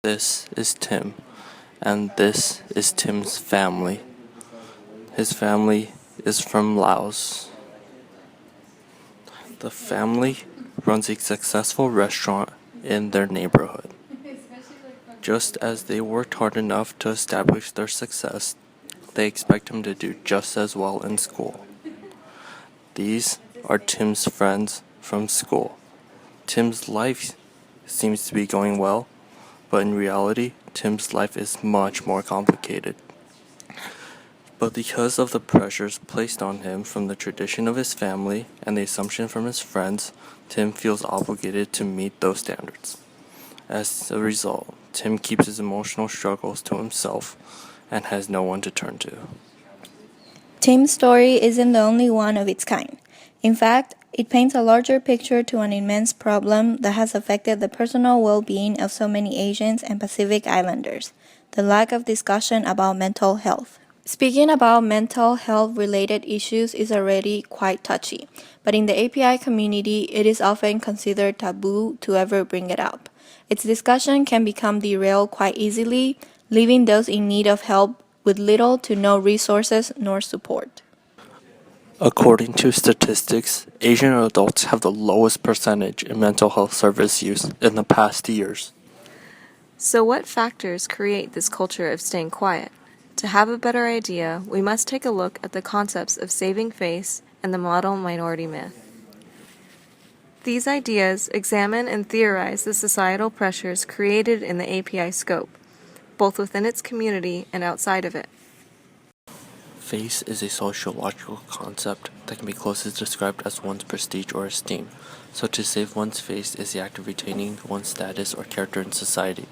This is Tim, and this is Tim's family. His family is from Laos. The family runs a successful restaurant in their neighborhood. Just as they worked hard enough to establish their success, they expect him to do just as well in school. These are Tim's friends from school. Tim's life seems to be going well, but in reality, Tim's life is much more complicated. But because of the pressures placed on him from the tradition of his family and the assumption from his friends, Tim feels obligated to meet those standards. As a result, Tim keeps his emotional struggles to himself and has no one to turn to. Tim's story isn't the only one of its kind. In fact, it paints a larger picture to an immense problem that has affected the personal well-being of so many Asians and Pacific Islanders: the lack of discussion about mental health. Speaking about mental health-related issues is already quite touchy, but in the API community, it is often considered taboo to ever bring it up. Its discussion can become derailed quite easily, leaving those in need of help with little to no resources nor support. According to statistics, Asian adults have the lowest percentage in mental health service use in the past years. So what factors create this culture of staying quiet? To have a better idea, we must take a look at the concepts of saving face and the model minority myth. These ideas examine and theorize the societal pressures created in the API scope, both within its community and outside of it. Face is a sociological concept that can be closely described as one's prestige or esteem. So to save one's face is the act of retaining one's status or character in society.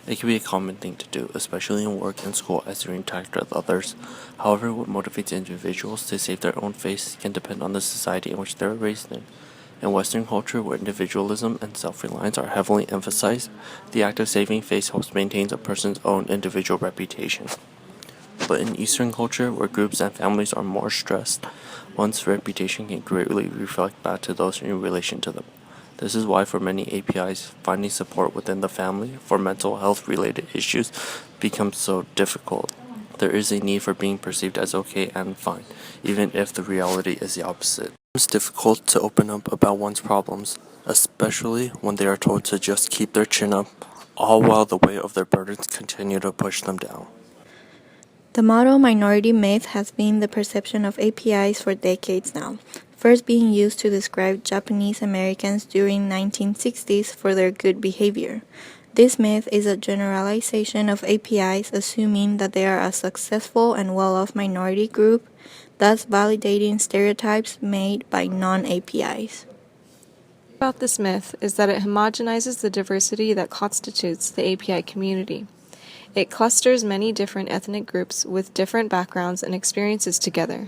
It can be a common thing to do, especially in work and school as you interact with others. However, what motivates individuals to save their own face can depend on the society in which they are raised in. In Western culture, where individualism and self-reliance are heavily emphasized, the act of saving face helps maintain a person's own individual reputation. But in Eastern culture, where groups and families are more stressed, one's reputation can greatly reflect back to those in relation to them. This is why for many APIs, finding support within the family for mental health related issues becomes so difficult. There is a need for being perceived as okay and fine, even if the reality is the opposite. It's difficult to open up about one's problems, especially when they are told to just keep their chin up, all while the weight of their burdens continue to push them down. The model minority myth has been the perception of APIs for decades now, first being used to describe Japanese Americans during 1960s for their good behavior. This myth is a generalization of APIs, assuming that they are a successful and well-off minority group, thus validating stereotypes made by non-APIs. About this myth is that it homogenizes the diversity that constitutes the API community. It clusters many different ethnic groups with different backgrounds and experiences together.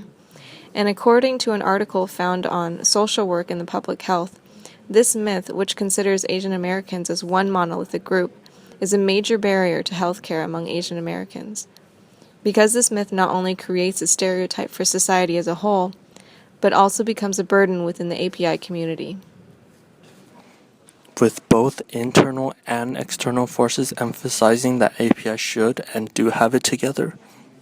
And according to an article found on Social Work in the Public Health, this myth, which considers Asian Americans as one monolithic group, is a major barrier to healthcare among Asian Americans. Because this myth not only creates a stereotype for society as a whole, but also becomes a burden within the API community. With both internal and external forces emphasizing that API should and do have it together,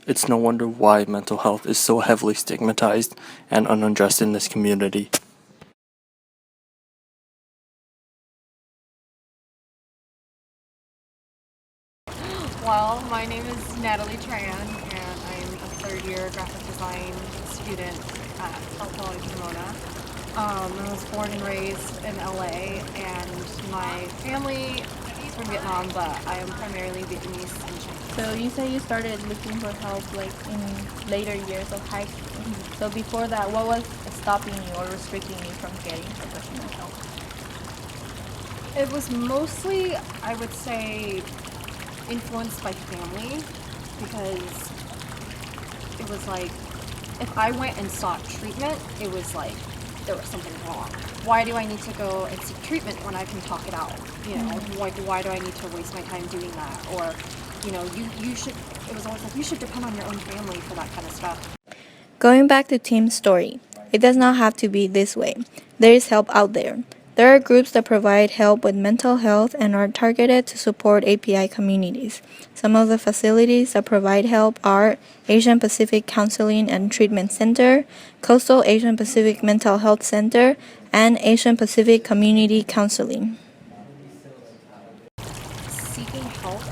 it's no wonder why mental health is so heavily stigmatized and unaddressed in this community. Well, my name is Natalie Tran, and I'm a third-year graphic design student at Cal Poly Pomona. I was born and raised in LA, and my family is from Vietnam, but I am primarily Vietnamese and Chinese. So you say you started looking for help like in later years of high school. Mm-hmm. So before that, what was stopping you or restricting you from getting professional help? It was mostly, I would say, influenced by family, because it was like, if I went and sought treatment, it was like there was something wrong. Why do I need to go and seek treatment when I can talk it out? You know, like, why do I need to waste my time doing that? Or, you know, you should, it was always like, you should depend on your own family for that kind of stuff. Going back to Tim's story, it does not have to be this way. There is help out there. There are groups that provide help with mental health and are targeted to support API communities. Some of the facilities that provide help are Asian Pacific Counseling and Treatment Center, Coastal Asian Pacific Mental Health Center, and Asian Pacific Community Counseling. Seeking help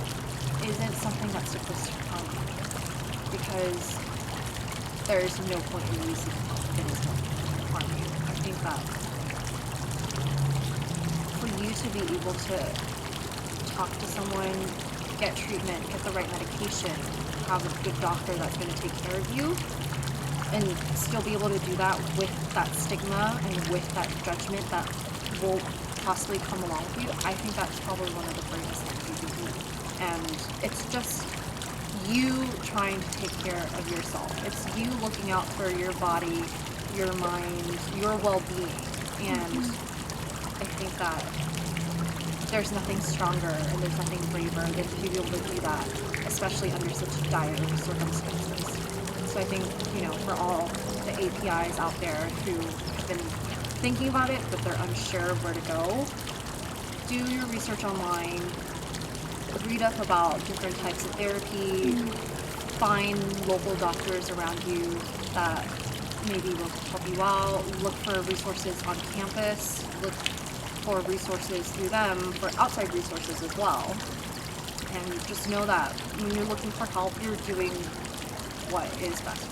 isn't something that's supposed to harm you, because there's no point in you seeking help if it is going to harm you. I think that for you to be able to talk to someone, get treatment, get the right medication, have a good doctor that's going to take care of you, and still be able to do that with that stigma and with that judgment that will possibly come along with you, I think that's probably one of the greatest things you can do. And it's just you trying to take care of yourself. It's you looking out for your body, your mind, your well-being. And I think that there's nothing stronger and there's nothing braver than to be able to do that, especially under such dire circumstances. So I think, for all the APIs out there who have been thinking about it, but they're unsure of where to go, do your research online, read up about different types of therapy, find local doctors around you that maybe will help you out, look for resources on campus, look for resources through them, for outside resources as well. And just know that when you're looking for help, you're doing what is best